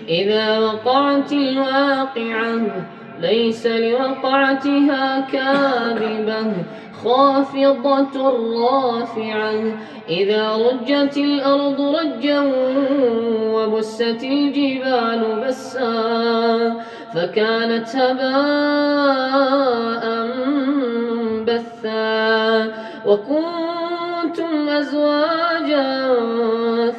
إذا وقعت الواقعة ليس لوقعتها كاذبة خافضة رافعة إذا رجت الأرض رجا وبست الجبال بسا فكانت هباء بثا وكنتم أزواجا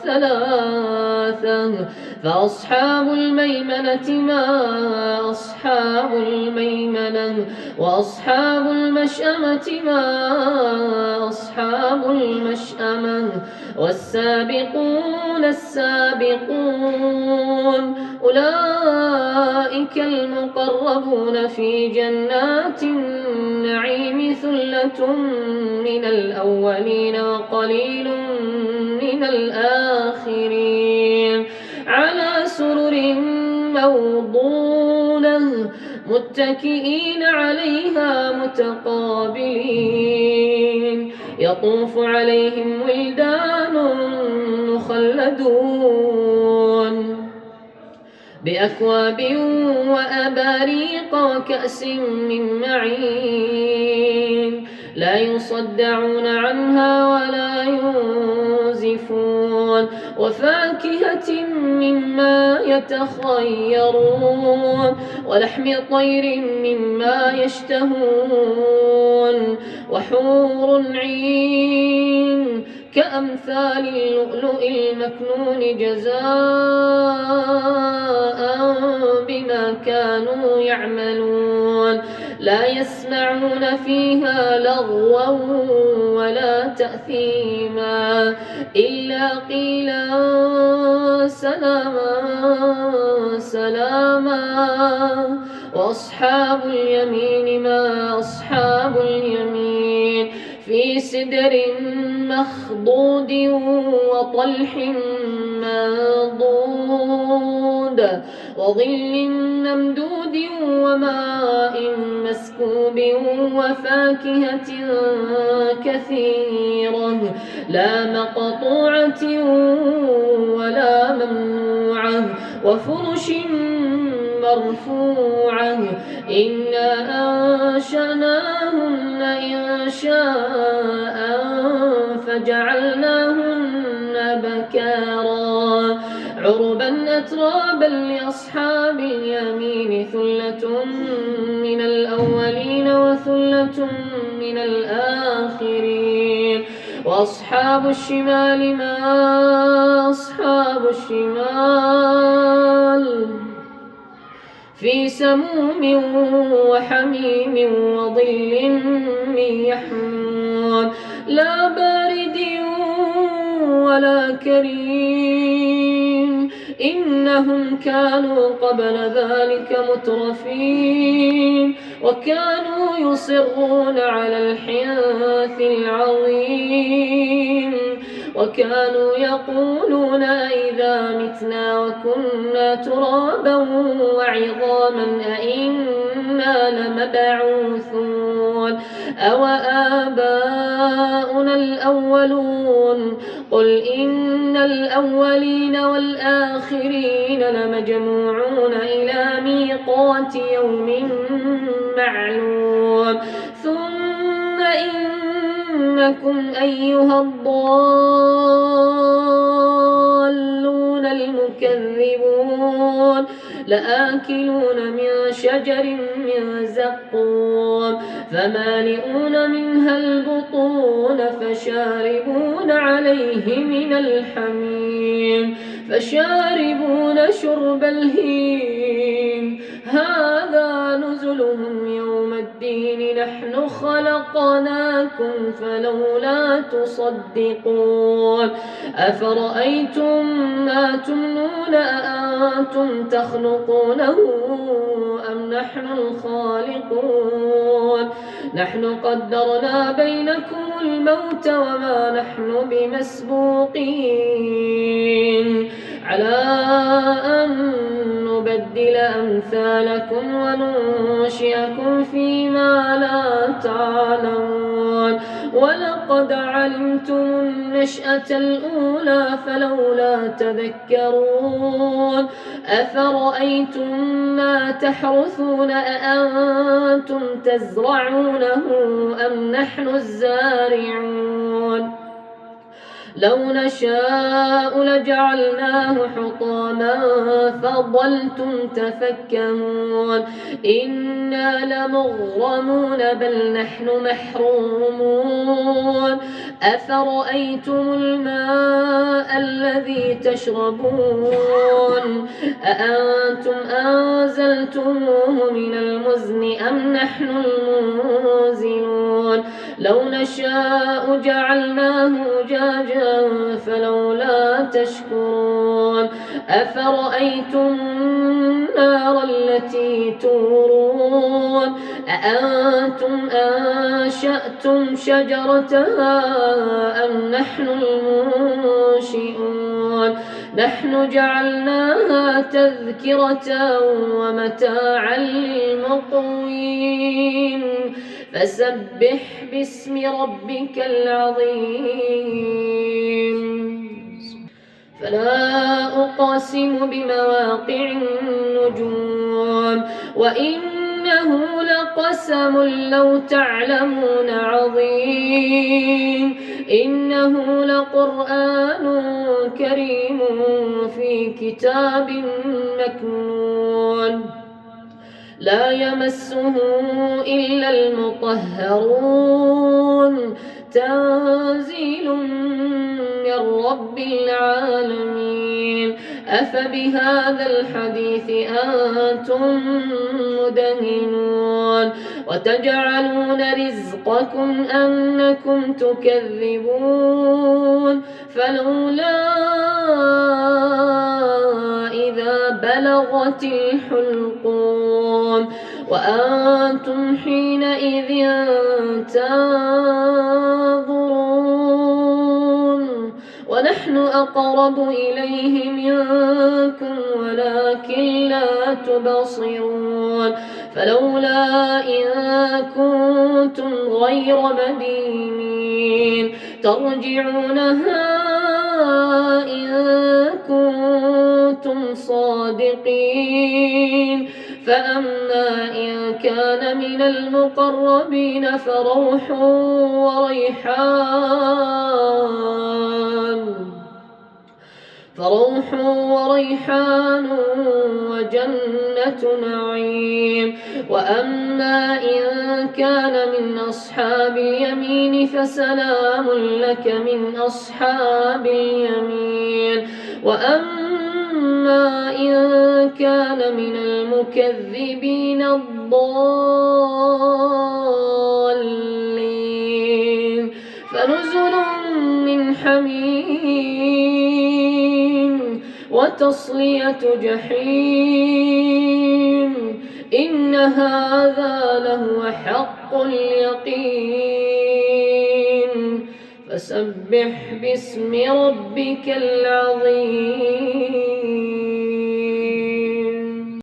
ثلاثة فأصحاب الميمنة ما أصحاب الميمنة وأصحاب المشأمة ما أصحاب المشأمة والسابقون السابقون أولئك المقربون في جنات النعيم ثلة من الأولين وقليل من الآخرين على سرر موضونة متكئين عليها متقابلين يطوف عليهم ولدان مخلدون بأكواب وأباريق وكأس من معين لا يصدعون عنها ولا ينزفون وفاكهة مما يتخيرون ولحم طير مما يشتهون وحور عين كأمثال اللؤلؤ المكنون جزاء بما كانوا يعملون لا يسمعون فيها لغوا ولا تأثيما إلا قيلا سلاما سلاما وأصحاب اليمين ما أصحاب اليمين في سدر مخضود وطلح منضود وظل ممدود وماء مسكوب وفاكهة كثيرة لا مقطوعة ولا ممنوعة وفرش مرفوعة إنا أنشأناهن إنشاء فجعلناهن بكارا عربا أترابا لأصحاب اليمين ثلة من الأولين وثلة من الآخرين وأصحاب الشمال ما أصحاب الشمال في سموم وحميم وظل من يحمون لا بارد ولا كريم إنهم كانوا قبل ذلك مترفين وكانوا يصرون على الحنث العظيم وكانوا يقولون إذا متنا وكنا ترابا وعظاما أئنا لمبعوثون أو آباؤنا الأولون قل إن الأولين والآخرين لمجموعون إلى ميقات يوم معلوم ثم إنكم أيها الضالون المكذبون لآكلون من شجر من زقوم فمالئون منها البطون فشاربون عليه من الحميم فشاربون شرب الهيم هذا نزلهم يوم الدين نحن خلقناكم فلولا تصدقون أفرأيتم ما تمنون أأنتم تخلقونه أم نحن الخالقون نحن قدرنا بينكم الموت وما نحن بمسبوقين على أن نبدل نبدل أمثالكم وننشئكم فيما لا تعلمون ولقد علمتم النشأة الأولى فلولا تذكرون أفرأيتم ما تحرثون أأنتم تزرعونه أم نحن الزارعون لو نشاء لجعلناه حطاما فظلتم تفكهون إنا لمغرمون بل نحن محرومون أفرأيتم الماء الذي تشربون أأنتم أنزلتموه من المزن أم نحن المنزلون لو نشاء جعلناه أجاجا فلولا تشكرون أفرأيتم النار التي تورون أأنتم أنشأتم شجرتها أم نحن المنشئون نحن جعلناها تذكرة ومتاعا للمقوين فسبح باسم ربك العظيم فلا أقسم بمواقع النجوم وإنه لقسم لو تعلمون عظيم إنه لقرآن كريم في كتاب مكنون لا يمسه إلا المطهرون تنزيل من رب العالمين أفبهذا الحديث أنتم مدهنون وتجعلون رزقكم أنكم تكذبون فلولا إذا بلغت الحلقوم وأنتم حينئذ تنظرون ونحن أقرب إليه منكم ولكن لا تبصرون فلولا إن كنتم غير مدينين ترجعونها إن كنتم صادقين فأما إن كان من المقربين فروح وريحان وجنة نعيم وأما إن كان من أصحاب اليمين فسلام لك من أصحاب اليمين وأما إن كان من المكذبين الضالين فنزل من حميم وتصلية جحيم إن هذا لهو حق اليقين فسبح باسم ربك العظيم